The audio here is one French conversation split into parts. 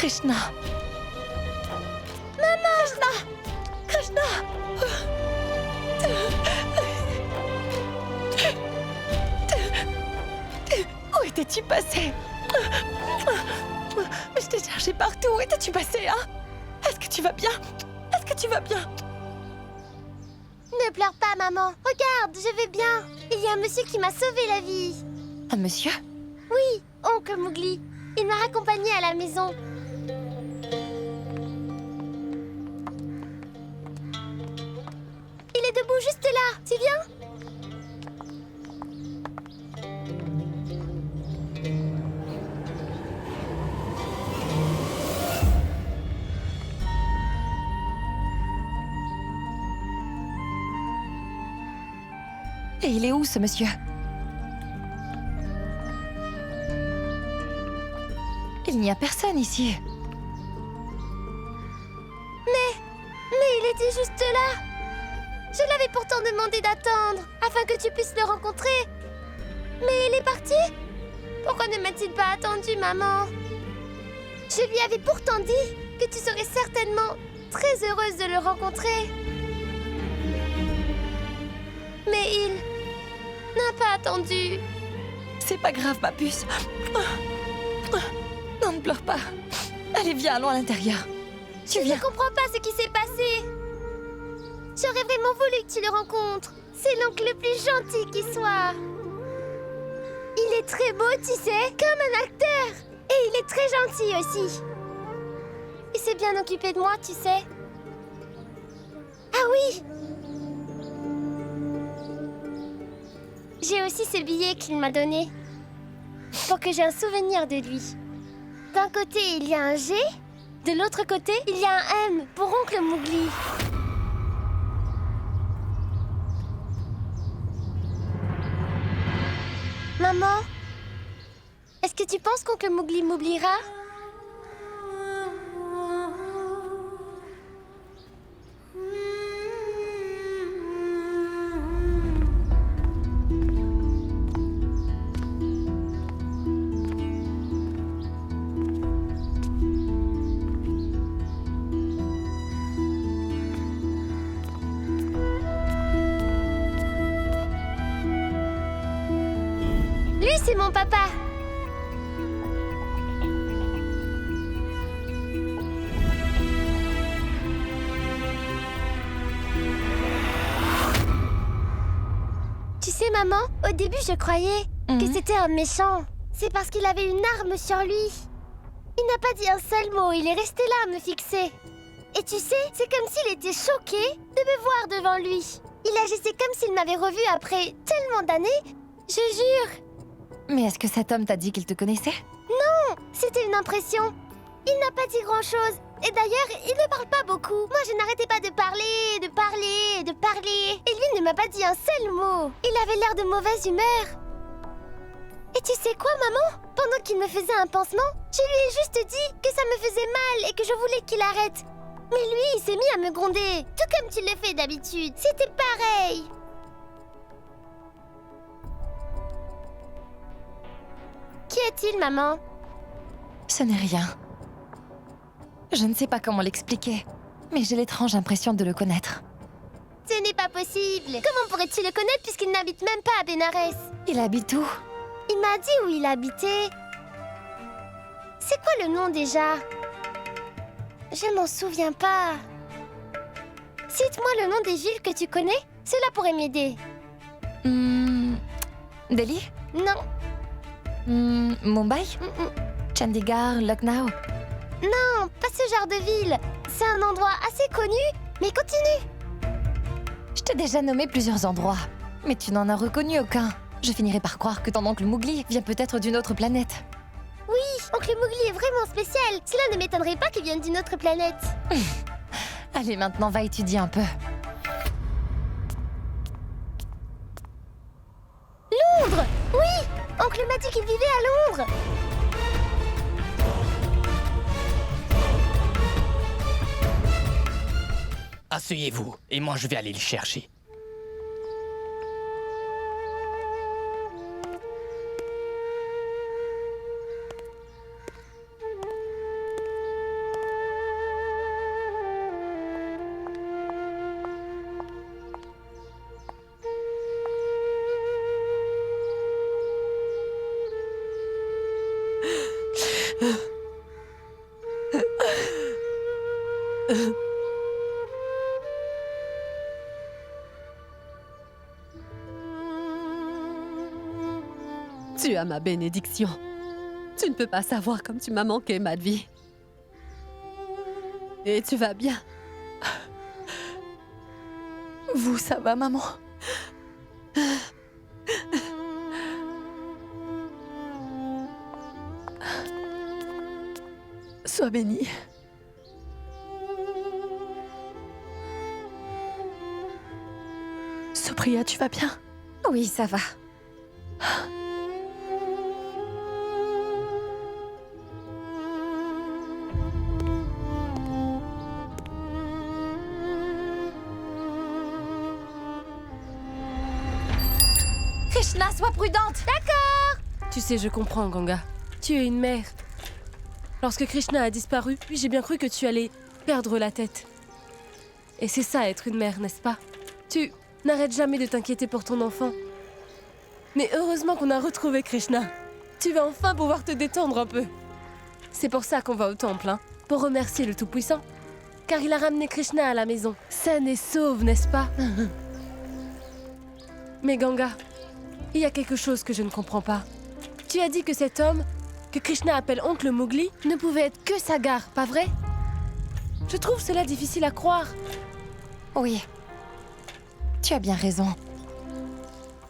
Krishna. Maman! Krishna! Où étais-tu passé? Je t'ai cherché partout. Où étais-tu passé, hein? Est-ce que tu vas bien? Est-ce que tu vas bien? Ne pleure pas, maman. Regarde, je vais bien. Il y a un monsieur qui m'a sauvé la vie. Un monsieur? Oui, oncle Mowgli. Il m'a raccompagné à la maison. Il est debout juste là. Tu viens? Et il est où, ce monsieur? Il n'y a personne ici. Mais il était juste là. Je l'avais pourtant demandé d'attendre, afin que tu puisses le rencontrer. Mais il est parti. Pourquoi ne m'a-t-il pas attendu, maman? Je lui avais pourtant dit que tu serais certainement très heureuse de le rencontrer. Mais il n'a pas attendu. C'est pas grave, ma puce. Non, ne pleure pas. Allez, viens, allons à l'intérieur. Tu Je viens. ne comprends pas ce qui s'est passé. J'aurais vraiment voulu que tu le rencontres. C'est l'oncle le plus gentil qui soit. Il est très beau, tu sais, comme un acteur. Et il est très gentil aussi. Il s'est bien occupé de moi, tu sais. Ah oui! J'ai aussi ce billet qu'il m'a donné. Pour que j'ai un souvenir de lui. D'un côté, il y a un G. De l'autre côté, il y a un M pour oncle Mowgli. Maman, est-ce que tu penses qu'oncle Mowgli m'oubliera? Lui, c'est mon papa. Tu sais, maman, au début, je croyais que c'était un méchant. C'est parce qu'il avait une arme sur lui. Il n'a pas dit un seul mot, il est resté là à me fixer. Et tu sais, c'est comme s'il était choqué de me voir devant lui. Il agissait comme s'il m'avait revu après tellement d'années. Je jure. Mais est-ce que cet homme t'a dit qu'il te connaissait? C'était une impression. Il n'a pas dit grand-chose. Et d'ailleurs, il ne parle pas beaucoup. Moi, je n'arrêtais pas de parler, de parler, de parler. Et lui ne m'a pas dit un seul mot. Il avait l'air de mauvaise humeur. Et tu sais quoi, maman? Pendant qu'il me faisait un pansement, je lui ai juste dit que ça me faisait mal et que je voulais qu'il arrête. Mais lui, il s'est mis à me gronder, tout comme tu le fais d'habitude. C'était pareil. Qui est-il, maman? Ce n'est rien. Je ne sais pas comment l'expliquer, mais j'ai l'étrange impression de le connaître. Ce n'est pas possible. Comment pourrais-tu le connaître puisqu'il n'habite même pas à Bénarès? Il habite où? Il m'a dit où il habitait. C'est quoi le nom déjà? Je m'en souviens pas. Cite-moi le nom des villes que tu connais. Cela pourrait m'aider. Delhi? Non. Mumbai? Mm-mm. Chandigarh? Lucknow? Non, pas ce genre de ville. C'est un endroit assez connu, mais continue. Je t'ai déjà nommé plusieurs endroits, mais tu n'en as reconnu aucun. Je finirai par croire que ton oncle Mowgli vient peut-être d'une autre planète. Oui, oncle Mowgli est vraiment spécial. Cela ne m'étonnerait pas qu'il vienne d'une autre planète. Allez, maintenant va étudier un peu. Londres! Oui! Oncle m'a dit qu'il vivait à Londres. Asseyez-vous, et moi je vais aller le chercher. Tu as ma bénédiction. Tu ne peux pas savoir comme tu m'as manqué, Madvi. Et tu vas bien. Vous, ça va, maman? Sois bénie. Supriya, tu vas bien? Oui, ça va. Krishna, sois prudente! Tu sais, je comprends, Ganga. Tu es une mère. Lorsque Krishna a disparu, j'ai bien cru que tu allais perdre la tête. Et c'est ça, être une mère, n'est-ce pas? Tu n'arrêtes jamais de t'inquiéter pour ton enfant. Mais heureusement qu'on a retrouvé Krishna. Tu vas enfin pouvoir te détendre un peu. C'est pour ça qu'on va au temple, hein, pour remercier le Tout-Puissant. Car il a ramené Krishna à la maison, saine et sauve, n'est-ce pas? Mais Ganga, il y a quelque chose que je ne comprends pas. Tu as dit que cet homme, que Krishna appelle Oncle Mowgli, ne pouvait être que Sagar, pas vrai? Je trouve cela difficile à croire. Oui. Tu as bien raison.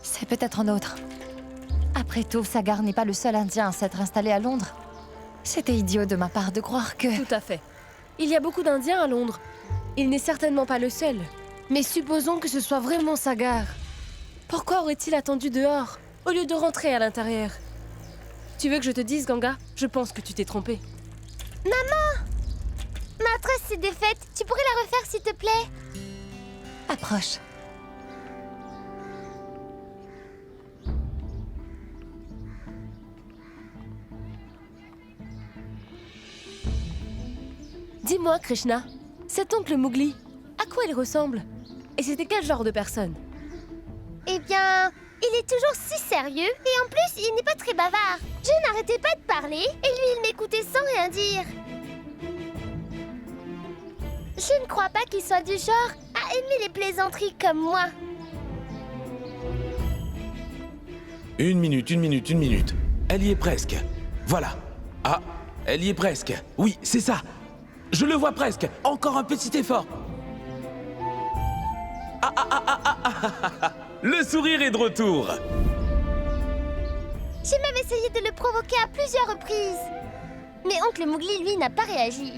C'est peut-être un autre. Après tout, Sagar n'est pas le seul Indien à s'être installé à Londres. C'était idiot de ma part de croire que... Tout à fait. Il y a beaucoup d'Indiens à Londres. Il n'est certainement pas le seul. Mais supposons que ce soit vraiment Sagar. Pourquoi aurait-il attendu dehors, au lieu de rentrer à l'intérieur? Tu veux que je te dise, Ganga? Je pense que tu t'es trompée. Ma tresse s'est défaite. Tu pourrais la refaire, s'il te plaît? Approche. Dis-moi, Krishna, cet oncle Mowgli, à quoi il ressemble? Et c'était quel genre de personne? Eh bien, il est toujours si sérieux et en plus, il n'est pas très bavard. Je n'arrêtais pas de parler et lui, il m'écoutait sans rien dire. Je ne crois pas qu'il soit du genre à aimer les plaisanteries comme moi. Une minute. Elle y est presque. Voilà. Ah, elle y est presque. Oui, c'est ça. Je le vois presque. Encore un petit effort. Le sourire est de retour. J'ai même essayé de le provoquer à plusieurs reprises. Mais oncle Mowgli, lui, n'a pas réagi.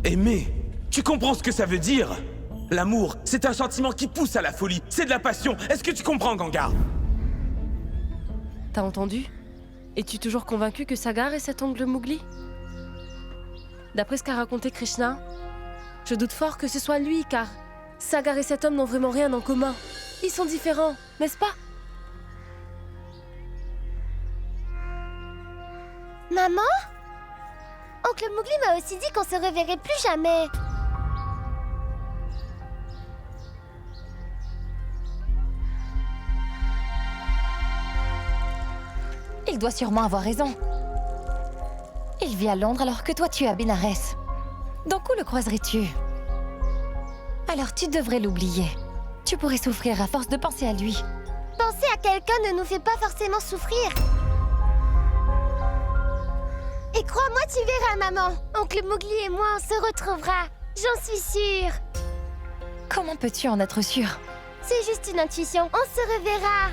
Aimer. Tu comprends ce que ça veut dire? L'amour, c'est un sentiment qui pousse à la folie. C'est de la passion. Est-ce que tu comprends, Ganga? T'as entendu? Es-tu toujours convaincu que Sagar est cet oncle Mowgli? D'après ce qu'a raconté Krishna, je doute fort que ce soit lui, car Sagar et cet homme n'ont vraiment rien en commun. Ils sont différents, n'est-ce pas? Maman? Oncle Mowgli m'a aussi dit qu'on se reverrait plus jamais. Il doit sûrement avoir raison. Il vit à Londres alors que toi tu es à Bénarès. Donc où le croiserais-tu? Alors tu devrais l'oublier. Tu pourrais souffrir à force de penser à lui. Penser à quelqu'un ne nous fait pas forcément souffrir. Et crois-moi, tu verras, maman. Oncle Mowgli et moi, on se retrouvera. J'en suis sûre. Comment peux-tu en être sûre? C'est juste une intuition. On se reverra.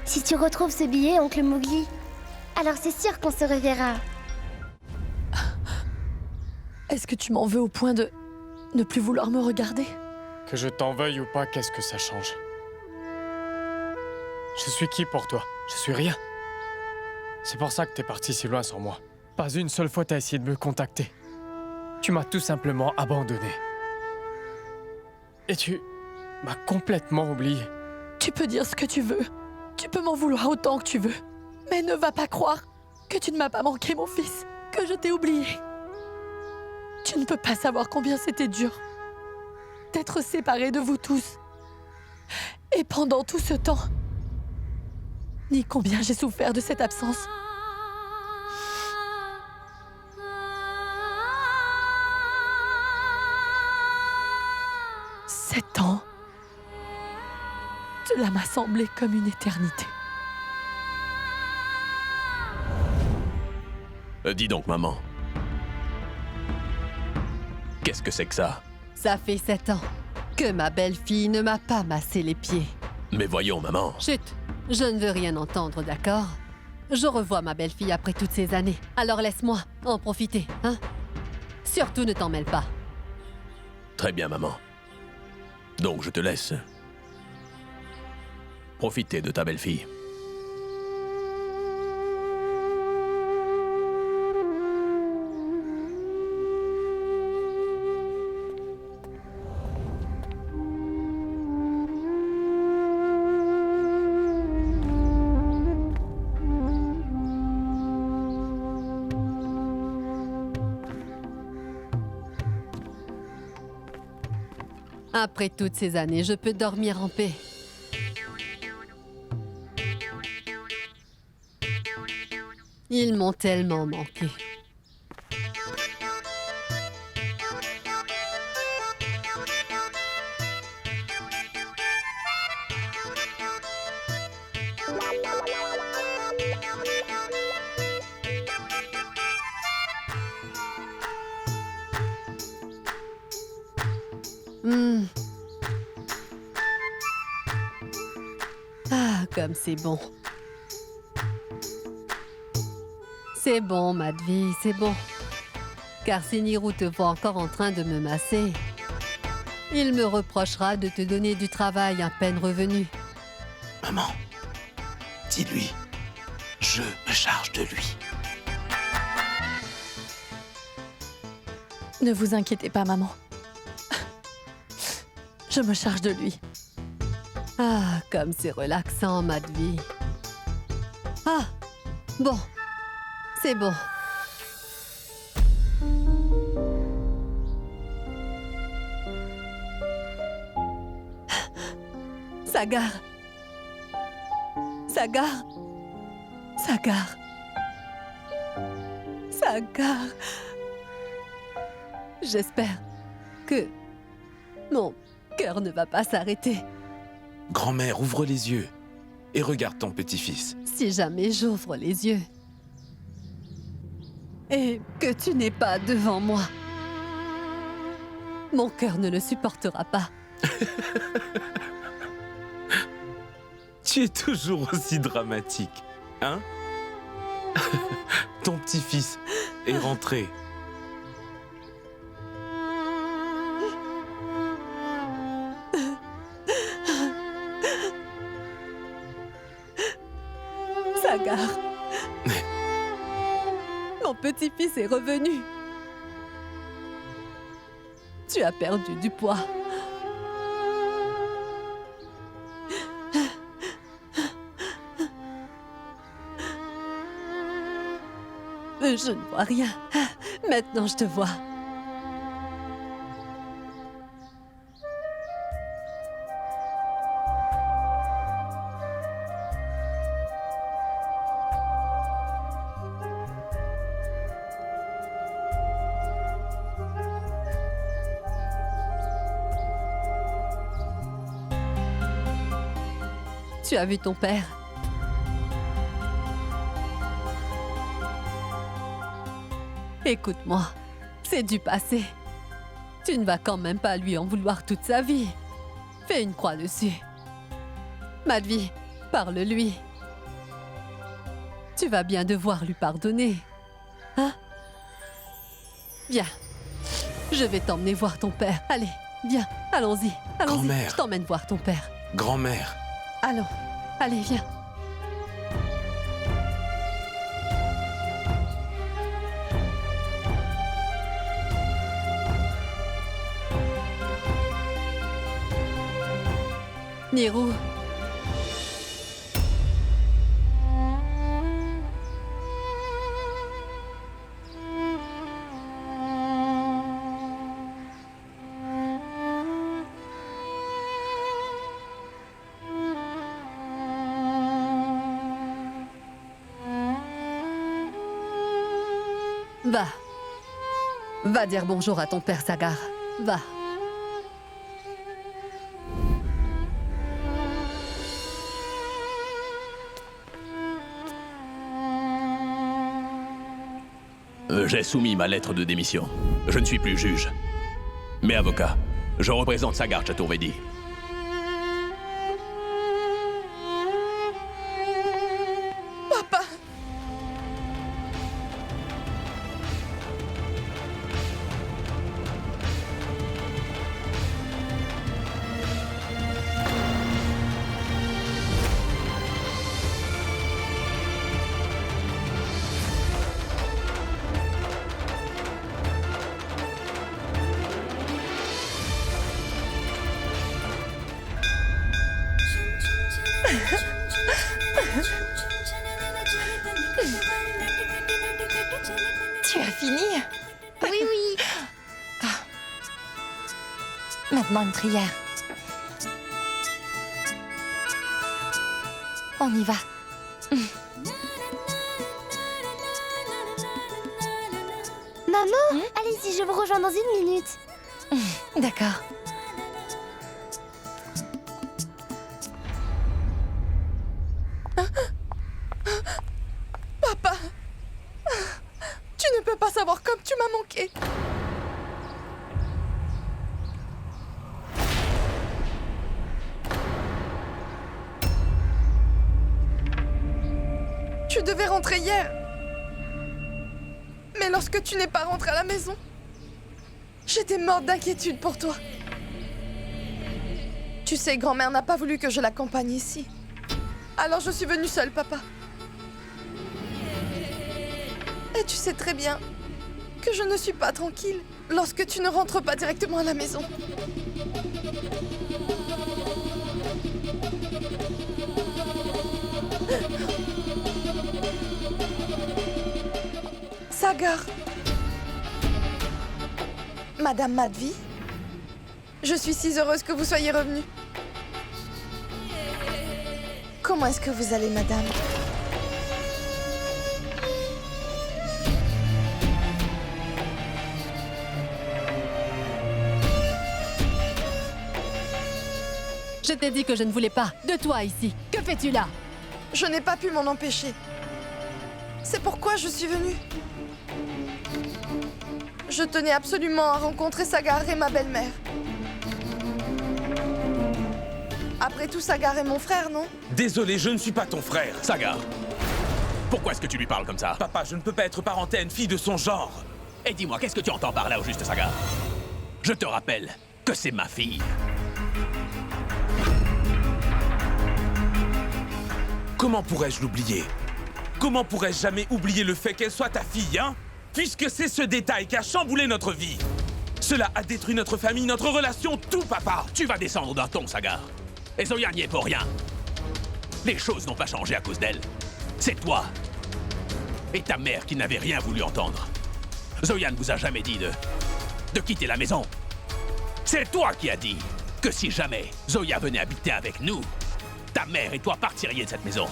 Si tu retrouves ce billet, oncle Mowgli, alors c'est sûr qu'on se reverra. Est-ce que tu m'en veux au point de ne plus vouloir me regarder? Que je t'en veuille ou pas, qu'est-ce que ça change? Je suis qui pour toi? Je suis rien. C'est pour ça que t'es parti si loin sans moi. Pas une seule fois t'as essayé de me contacter. Tu m'as tout simplement abandonné. Et tu m'as complètement oublié. Tu peux dire ce que tu veux. Tu peux m'en vouloir autant que tu veux. Mais ne va pas croire que tu ne m'as pas manqué, mon fils. Que je t'ai oublié. Tu ne peux pas savoir combien c'était dur d'être séparé de vous tous. Et pendant tout ce temps, ni combien j'ai souffert de cette absence. Sept ans. Cela m'a semblé comme une éternité. Dis donc, maman. Qu'est-ce que c'est que ça? Ça fait 7 ans que ma belle-fille ne m'a pas massé les pieds. Mais voyons, maman. Chut, je ne veux rien entendre, d'accord? Je revois ma belle-fille après toutes ces années. Alors laisse-moi en profiter, hein? Surtout ne t'en mêle pas. Très bien, maman. Donc je te laisse. Profiter de ta belle-fille. Après toutes ces années, je peux dormir en paix. Ils m'ont tellement manqué. Ah, comme c'est bon. C'est bon, Madvi, c'est bon. Car si Nirou te voit encore en train de me masser, il me reprochera de te donner du travail à peine revenu. Maman, dis-lui, je me charge de lui. Ne vous inquiétez pas, maman. Je me charge de lui. Ah, comme c'est relaxant, Madvi. Ah, bon, c'est bon. Sagar. Sagar. Sagar. Sagar. J'espère que mon cœur ne va pas s'arrêter. Grand-mère, ouvre les yeux et regarde ton petit-fils. Si jamais j'ouvre les yeux et que tu n'es pas devant moi, mon cœur ne le supportera pas. Tu es toujours aussi dramatique, hein? Ton petit-fils est rentré. Sagar. Mon petit-fils est revenu. Tu as perdu du poids. Je ne vois rien. Maintenant, je te vois. Tu as vu ton père? Écoute-moi, c'est du passé. Tu ne vas quand même pas lui en vouloir toute sa vie. Fais une croix dessus. Madvi, parle-lui. Tu vas bien devoir lui pardonner. Hein? Viens. Je vais t'emmener voir ton père. Allez, viens, allons-y. Allons-y. Grand-mère. Je t'emmène voir ton père. Grand-mère, Allons, allez, viens. Nirou. Va. Va dire bonjour à ton père Sagar. Va. J'ai soumis ma lettre de démission. Je ne suis plus juge, mais avocat. Je représente Sagar Chaturvedi. Papa! Tu as fini? Oui, oui. Maintenant une prière. On y va. Maman, allez-y, je vous rejoins dans 1 minute. D'accord. Papa! Tu ne peux pas savoir comme tu m'as manqué. Tu devais rentrer hier. Mais lorsque tu n'es pas rentré à la maison, j'étais morte d'inquiétude pour toi. Tu sais, grand-mère n'a pas voulu que je l'accompagne ici. Alors je suis venue seule, papa. Et tu sais très bien que je ne suis pas tranquille lorsque tu ne rentres pas directement à la maison. Sagar. Madame Madvi, je suis si heureuse que vous soyez revenue. Comment est-ce que vous allez, madame? Je t'ai dit que je ne voulais pas de toi ici. Que fais-tu là? Je n'ai pas pu m'en empêcher. C'est pourquoi je suis venue. Je tenais absolument à rencontrer Sagar et ma belle-mère. Après tout, Sagar est mon frère, non? Désolé, je ne suis pas ton frère. Sagar, pourquoi est-ce que tu lui parles comme ça? Papa, je ne peux pas être parenté à une fille de son genre. Et dis-moi, qu'est-ce que tu entends par là au juste, Sagar? Je te rappelle que c'est ma fille. Comment pourrais-je l'oublier? Comment pourrais-je jamais oublier le fait qu'elle soit ta fille, hein? Puisque c'est ce détail qui a chamboulé notre vie. Cela a détruit notre famille, notre relation, tout, papa. Tu vas descendre d'un ton, Sagar. Et Zoya n'y est pour rien. Les choses n'ont pas changé à cause d'elle. C'est toi et ta mère qui n'avez rien voulu entendre. Zoya ne vous a jamais dit de quitter la maison. C'est toi qui as dit que si jamais Zoya venait habiter avec nous, ta mère et toi partiriez de cette maison.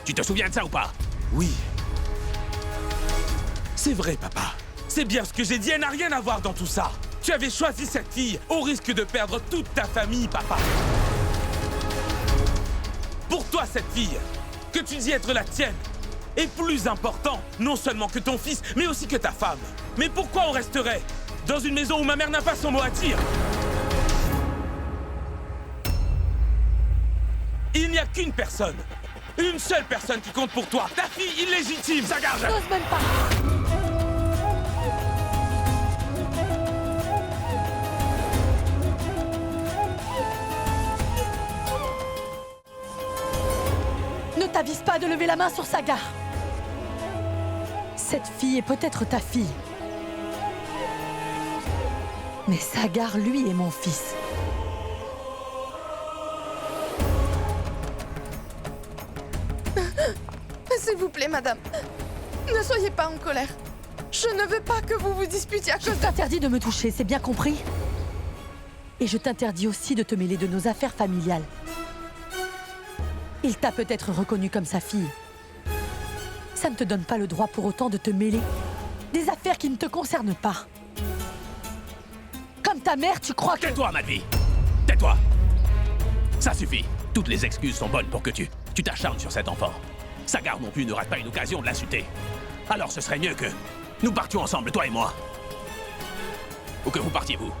Tu te souviens de ça ou pas? Oui. C'est vrai, papa. C'est bien ce que j'ai dit, elle n'a rien à voir dans tout ça. Tu avais choisi cette fille au risque de perdre toute ta famille, papa. Pour toi, cette fille, que tu dis être la tienne, est plus important, non seulement que ton fils, mais aussi que ta femme. Mais pourquoi on resterait dans une maison où ma mère n'a pas son mot à dire? Il n'y a qu'une personne, une seule personne qui compte pour toi, ta fille illégitime, Sagar. J'ose même pas. Ne t'avise pas de lever la main sur Sagar. Cette fille est peut-être ta fille. Mais Sagar, lui, est mon fils. S'il vous plaît, madame, ne soyez pas en colère. Je ne veux pas que vous vous disputiez à cause de... Je t'interdis de me toucher, c'est bien compris? Et je t'interdis aussi de te mêler de nos affaires familiales. Il t'a peut-être reconnu comme sa fille. Ça ne te donne pas le droit pour autant de te mêler des affaires affaires qui ne te concernent pas. Comme ta mère, tu crois que... Tais-toi, Madvi! Tais-toi! Ça suffit. Toutes les excuses sont bonnes pour que tu t'acharnes sur cet enfant. Sagar non plus ne rate pas une occasion de l'insulter. Alors ce serait mieux que nous partions ensemble, toi et moi. Ou que vous partiez, vous.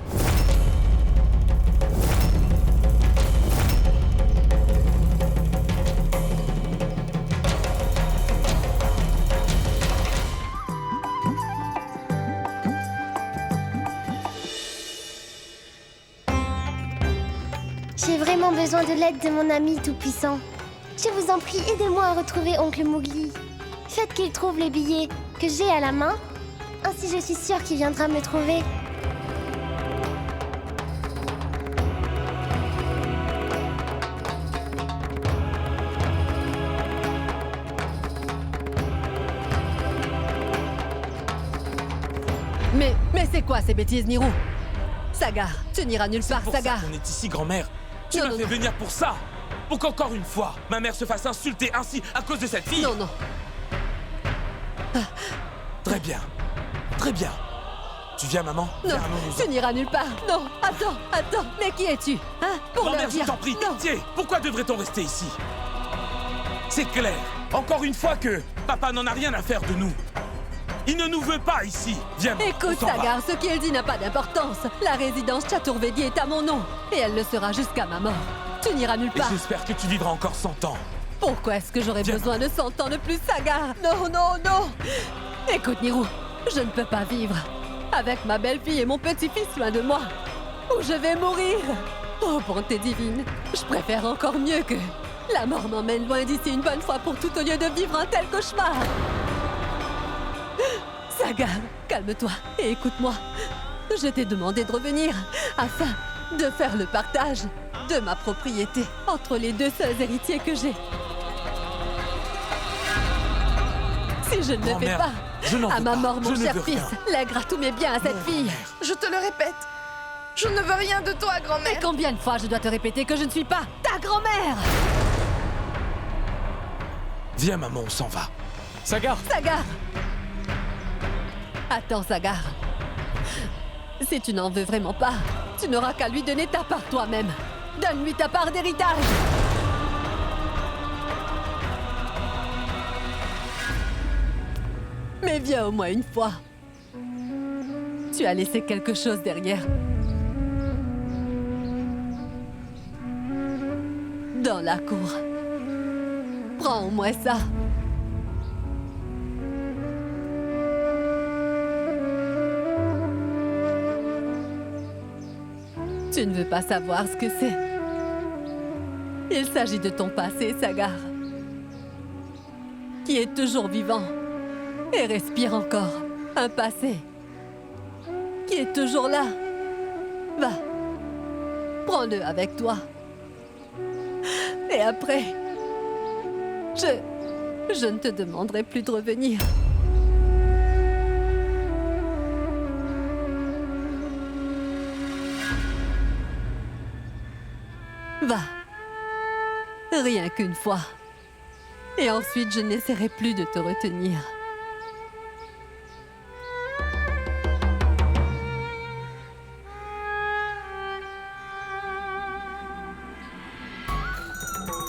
J'ai vraiment besoin de l'aide de mon ami tout-puissant. Je vous en prie, aidez-moi à retrouver Oncle Mowgli. Faites qu'il trouve les billets que j'ai à la main. Ainsi, je suis sûre qu'il viendra me trouver. Mais c'est quoi ces bêtises, Nirou? Sagar, tu n'iras nulle part, Pour Sagar. ça qu'on est ici, grand-mère. Tu Non, m'as non, fait non. venir pour ça. Pour qu'encore une fois, ma mère se fasse insulter ainsi à cause de cette fille. Non, non. Très bien. Très bien. Tu viens, maman? Non, Viens, allons-nous-en. tu n'iras nulle part. Non, attends. Mais qui es-tu? Hein? Pour leur Grand-mère, je dire... t'en prie, Non. pitié. Pourquoi devrait-on rester ici? C'est clair. Encore une fois que papa n'en a rien à faire de nous. Il ne nous veut pas ici. Viens, maman, Écoute, on s'en va. Sagar, ce qu'il dit n'a pas d'importance. La résidence Chaturvedi est à mon nom. Et elle le sera jusqu'à ma mort. Tu n'iras nulle Et part. j'espère que tu vivras encore 100 ans. Pourquoi est-ce que j'aurais Viens. besoin de 100 ans de plus, Sagar? Non. Écoute, Nirou, je ne peux pas vivre avec ma belle-fille et mon petit-fils loin de moi. Ou je vais mourir. Oh, bonté divine, je préfère encore mieux que la mort m'emmène loin d'ici une bonne fois pour tout au lieu de vivre un tel cauchemar. Sagar, calme-toi et écoute-moi. Je t'ai demandé de revenir afin de faire le partage de ma propriété entre les deux seuls héritiers que j'ai. Si je ne le fais Grand-mère, pas, je n'en à veux ma pas. mort, Je mon ne cher veux fils rien. lèguera tous mes biens à cette fille. Je te le répète, je ne veux rien de toi, Mais grand-mère. combien de fois je dois te répéter que je ne suis pas ta grand-mère? Viens, maman, on s'en va. Sagar! Sagar! Attends, Sagar. Si tu n'en veux vraiment pas, tu n'auras qu'à lui donner ta part toi-même. Donne-lui ta part d'héritage. Mais viens au moins une fois. Tu as laissé quelque chose derrière. Dans la cour. Prends au moins ça. Tu ne veux pas savoir ce que c'est. Il s'agit de ton passé, Sagar. Qui est toujours vivant et respire encore. Un passé qui est toujours là. Va, prends-le avec toi. Et après, je ne te demanderai plus de revenir. Va. Rien qu'une fois. Et ensuite, je n'essaierai plus de te retenir.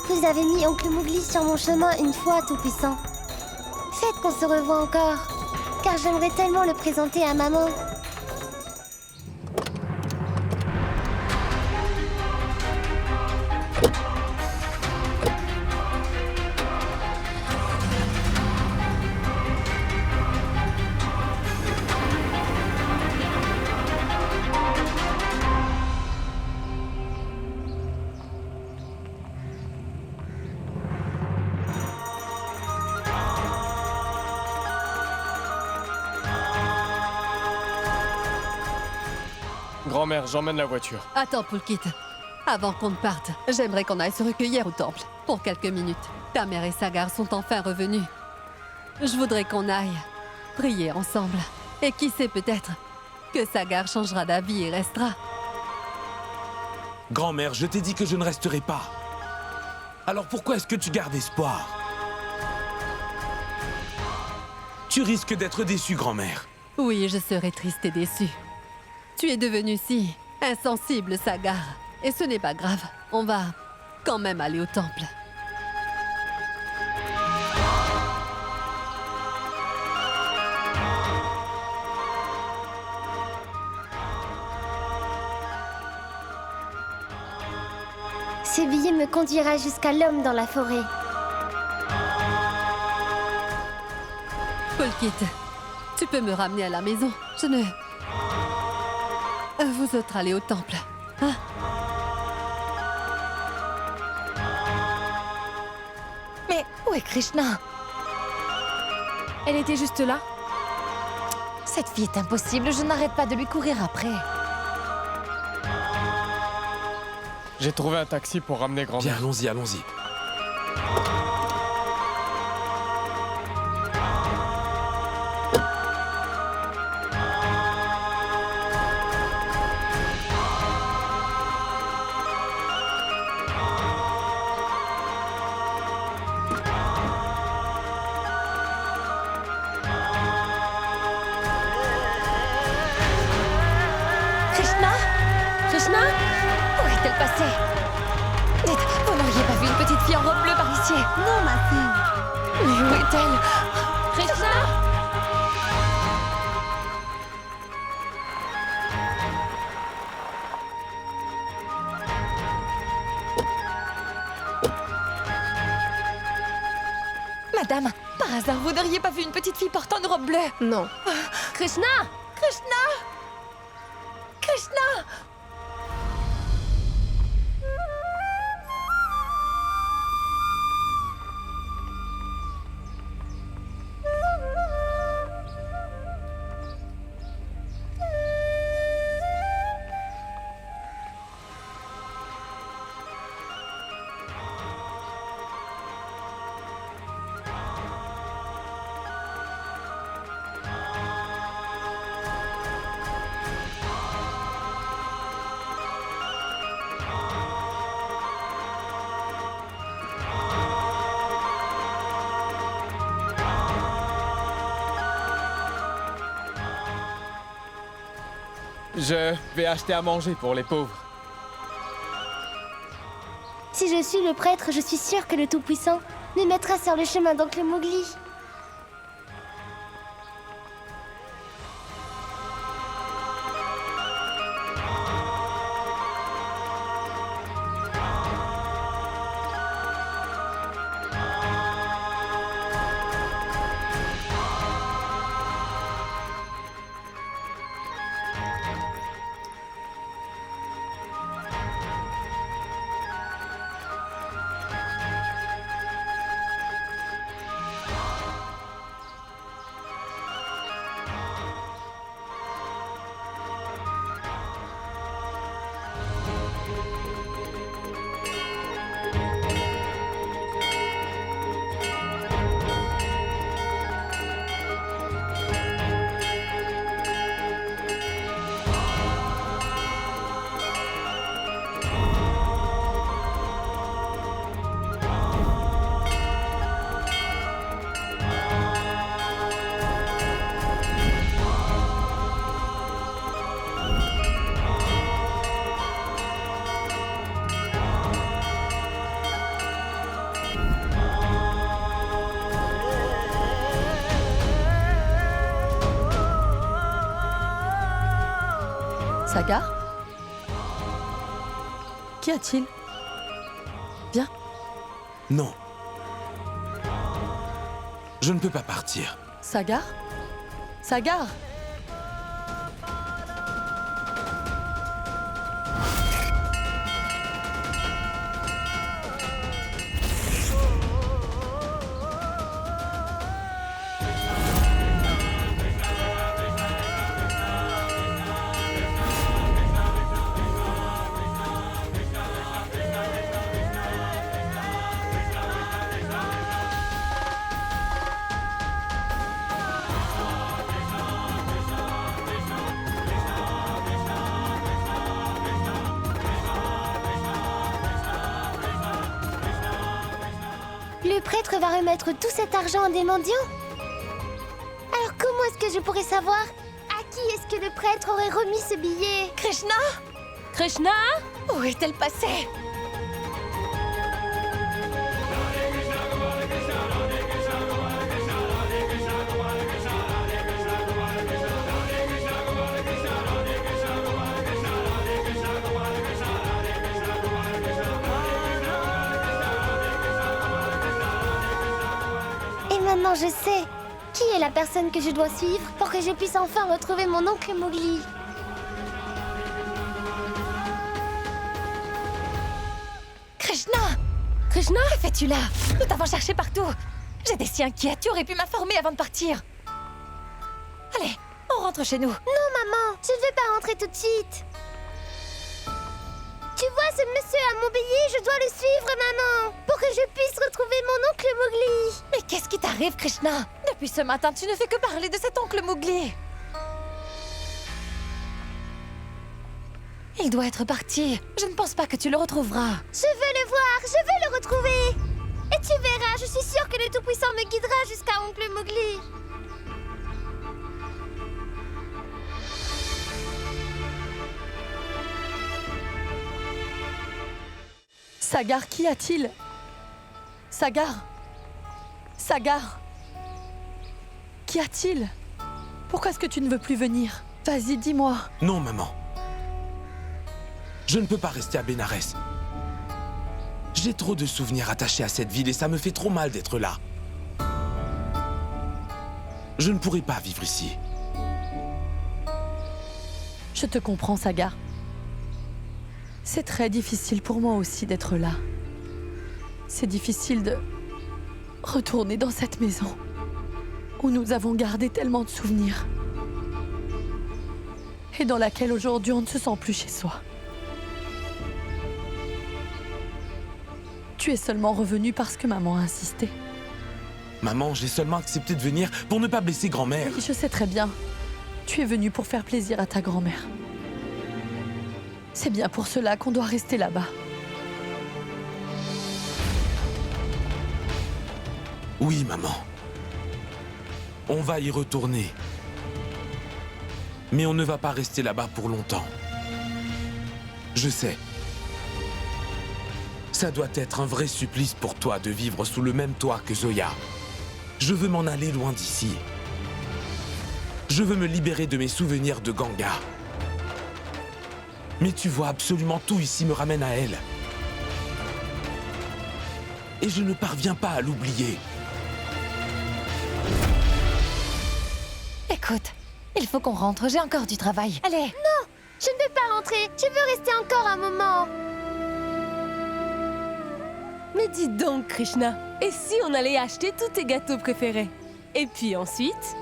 Vous avez mis Oncle Mowgli sur mon chemin une fois, Tout-Puissant. Faites qu'on se revoie encore, car j'aimerais tellement le présenter à maman. Grand-mère, j'emmène la voiture. Attends, Poulkit. Avant qu'on ne parte, j'aimerais qu'on aille se recueillir au temple. Pour quelques minutes. Ta mère et Sagar sont enfin revenus. Je voudrais qu'on aille prier ensemble. Et qui sait peut-être que Sagar changera d'avis et restera. Grand-mère, je t'ai dit que je ne resterai pas. Alors pourquoi est-ce que tu gardes espoir? Tu risques d'être déçue, grand-mère. Oui, je serai triste et déçue. Tu es devenue si insensible, Sagar. Et ce n'est pas grave. On va quand même aller au temple. Ce billet me conduira jusqu'à l'homme dans la forêt. Polkit, tu peux me ramener à la maison. Je ne... Vous autres allez au temple. Hein? Mais où est Krishna? Elle était juste là. Cette fille est impossible, je n'arrête pas de lui courir après. J'ai trouvé un taxi pour ramener grand-mère. Bien, allons-y, allons-y. Krishna? Krishna? Où est-elle passée? Dites, vous n'auriez pas vu une petite fille en robe bleue par ici? Non, ma fille. Mais où est-elle? Krishna? Madame, par hasard, vous n'auriez pas vu une petite fille portant une robe bleue? Non. Krishna! Krishna! Krishna! Je vais acheter à manger pour les pauvres. Si je suis le prêtre, je suis sûre que le Tout-Puissant me mettra sur le chemin d'Oncle Mowgli. Sagar? Qu'y a-t-il? Viens. Non. Je ne peux pas partir. Sagar? Sagar? Le prêtre va remettre tout cet argent à des mendiants? Alors comment est-ce que je pourrais savoir qui est-ce que le prêtre aurait remis ce billet? Krishna? Krishna? Où est-elle passée? Et maintenant je sais. Qui est la personne que je dois suivre pour que je puisse enfin retrouver mon oncle Mowgli? Krishna! Krishna? Que fais-tu là? Nous t'avons cherché partout. J'étais si inquiète, tu aurais pu m'informer avant de partir. Allez, on rentre chez nous. Non, maman, je ne vais pas rentrer tout de suite. Tu vois ce monsieur à mon billet, je dois le suivre, maman, pour que je puisse retrouver mon oncle Mowgli. Mais qu'est-ce qui t'arrive, Krishna? Depuis ce matin, tu ne fais que parler de cet oncle Mowgli. Il doit être parti. Je ne pense pas que tu le retrouveras. Je veux le voir, je veux le retrouver. Et tu verras, je suis sûre que le Tout-Puissant me guidera jusqu'à oncle Mowgli. Sagar, qu'y a-t-il? Sagar? Sagar? Qu'y a-t-il? Pourquoi est-ce que tu ne veux plus venir? Vas-y, dis-moi. Non, maman. Je ne peux pas rester à Bénarès. J'ai trop de souvenirs attachés à cette ville et ça me fait trop mal d'être là. Je ne pourrai pas vivre ici. Je te comprends, Sagar. C'est très difficile pour moi aussi d'être là. C'est difficile de retourner dans cette maison où nous avons gardé tellement de souvenirs et dans laquelle aujourd'hui on ne se sent plus chez soi. Tu es seulement revenu parce que maman a insisté. Maman, j'ai seulement accepté de venir pour ne pas blesser grand-mère. Oui, je sais très bien. Tu es venu pour faire plaisir à ta grand-mère. C'est bien pour cela qu'on doit rester là-bas. Oui, maman. On va y retourner. Mais on ne va pas rester là-bas pour longtemps. Je sais. Ça doit être un vrai supplice pour toi de vivre sous le même toit que Zoya. Je veux m'en aller loin d'ici. Je veux me libérer de mes souvenirs de Ganga. Mais tu vois, absolument tout ici me ramène à elle. Et je ne parviens pas à l'oublier. Écoute, il faut qu'on rentre, j'ai encore du travail. Allez! Non, je ne veux pas rentrer. Je veux rester encore un moment. Mais dis donc, Krishna, et si on allait acheter tous tes gâteaux préférés? Et puis ensuite,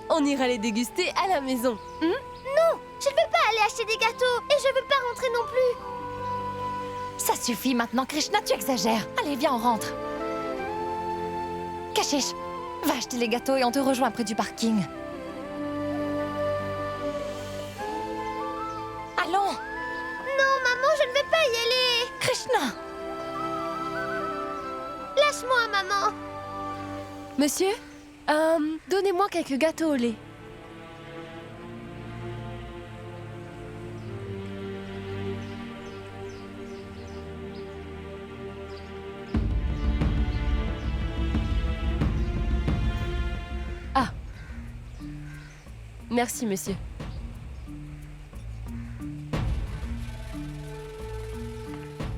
on ira les déguster à la maison. Non, je ne veux pas aller acheter des gâteaux et je ne veux pas rentrer non plus. Ça suffit maintenant, Krishna, tu exagères. Allez, viens, on rentre. Kashish, va acheter les gâteaux et on te rejoint près du parking. Allons! Non, maman, je ne veux pas y aller. Krishna! Lâche-moi, maman. Monsieur, donnez-moi quelques gâteaux au lait. Ah. Merci, monsieur.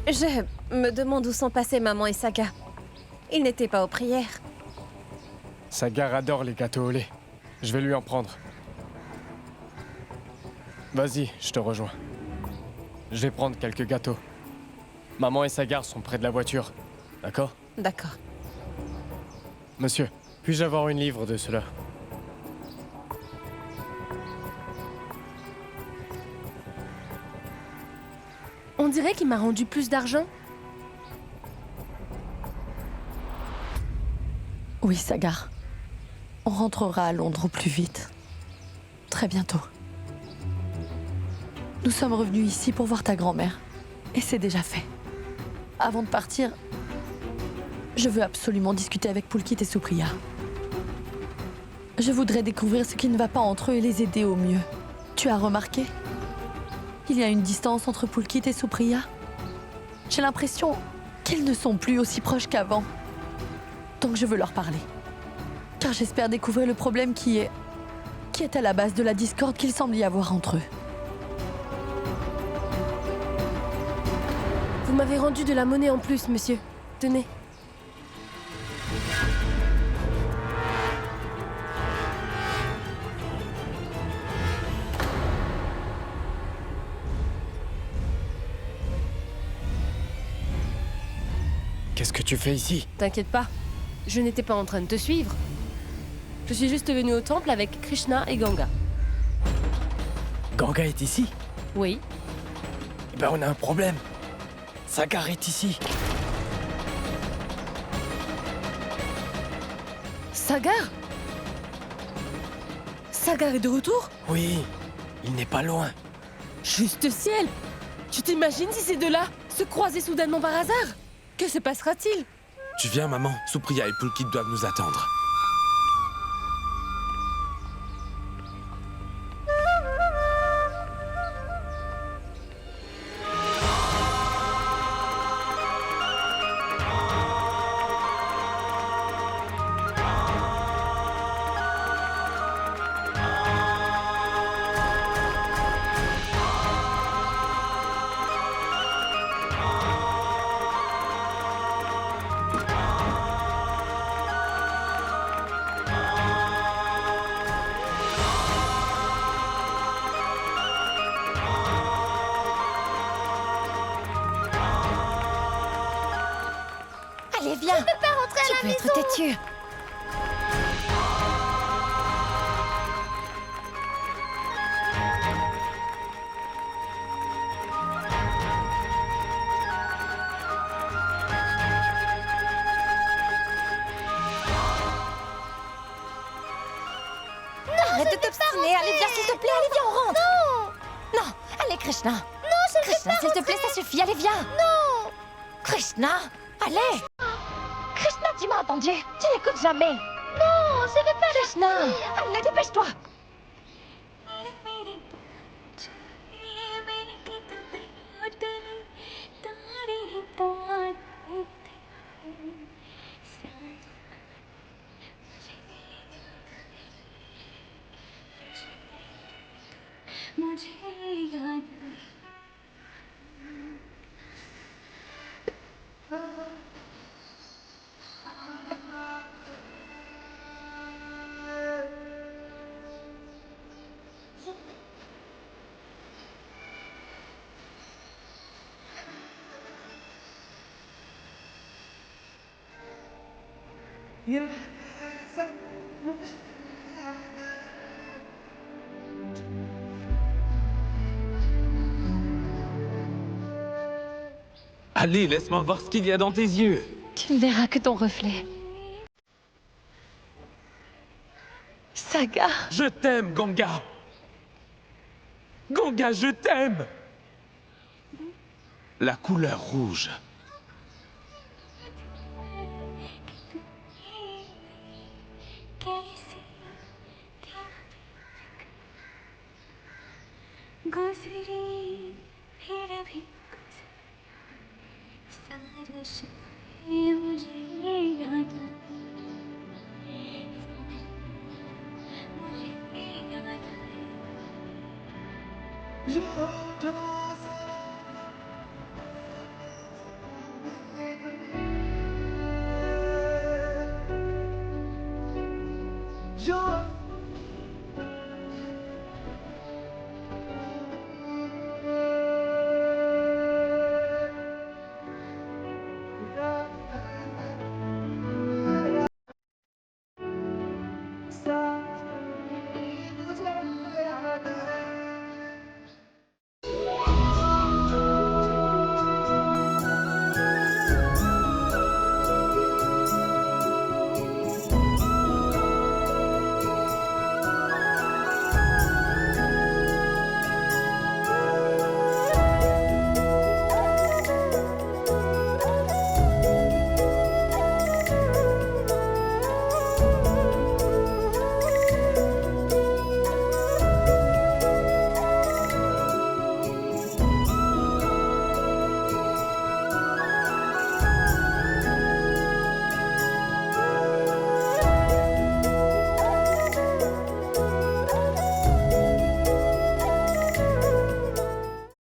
Je me demande où sont passés maman et Saga. Ils n'étaient pas aux prières. Sagar adore les gâteaux au lait. Je vais lui en prendre. Vas-y, je te rejoins. Je vais prendre quelques gâteaux. Maman et Sagar sont près de la voiture. D'accord? D'accord. Monsieur, puis-je avoir une livre de cela? On dirait qu'il m'a rendu plus d'argent. Oui, Sagar. On rentrera à Londres au plus vite. Très bientôt. Nous sommes revenus ici pour voir ta grand-mère. Et c'est déjà fait. Avant de partir, je veux absolument discuter avec Pulkit et Supriya. Je voudrais découvrir ce qui ne va pas entre eux et les aider au mieux. Tu as remarqué? Il y a une distance entre Pulkit et Supriya. J'ai l'impression qu'ils ne sont plus aussi proches qu'avant. Donc je veux leur parler. Car j'espère découvrir le problème qui est à la base de la discorde qu'il semble y avoir entre eux. Vous m'avez rendu de la monnaie en plus, monsieur. Tenez. Qu'est-ce que tu fais ici? T'inquiète pas, je n'étais pas en train de te suivre. Je suis juste venue au temple avec Krishna et Ganga. Ganga est ici? Oui. Eh ben on a un problème. Sagar est ici. Sagar? Sagar est de retour? Oui, il n'est pas loin. Juste ciel! Tu t'imagines si ces deux-là se croisaient soudainement par hasard? Que se passera-t-il? Tu viens, maman. Supriya et Pulkit doivent nous attendre. Allez, viens. Je peux pas rentrer à la Tu maison. peux être têtu. Arrête de t'obstiner. Allez, viens, s'il te plaît. Allez, viens, on rentre. Non. Non. Allez, Krishna. Non, je ne veux Krishna, pas s'il te rentrer. plaît, ça suffit. Allez, viens. Non. Krishna, allez. Krishna, tu m'as entendu. Tu n'écoutes jamais. Non, je veux pas Krishna, allez, dépêche-toi. Allez, laisse-moi voir ce qu'il y a dans tes yeux. Tu ne verras que ton reflet. Sagar. Je t'aime, Ganga. Ganga, je t'aime. La couleur rouge.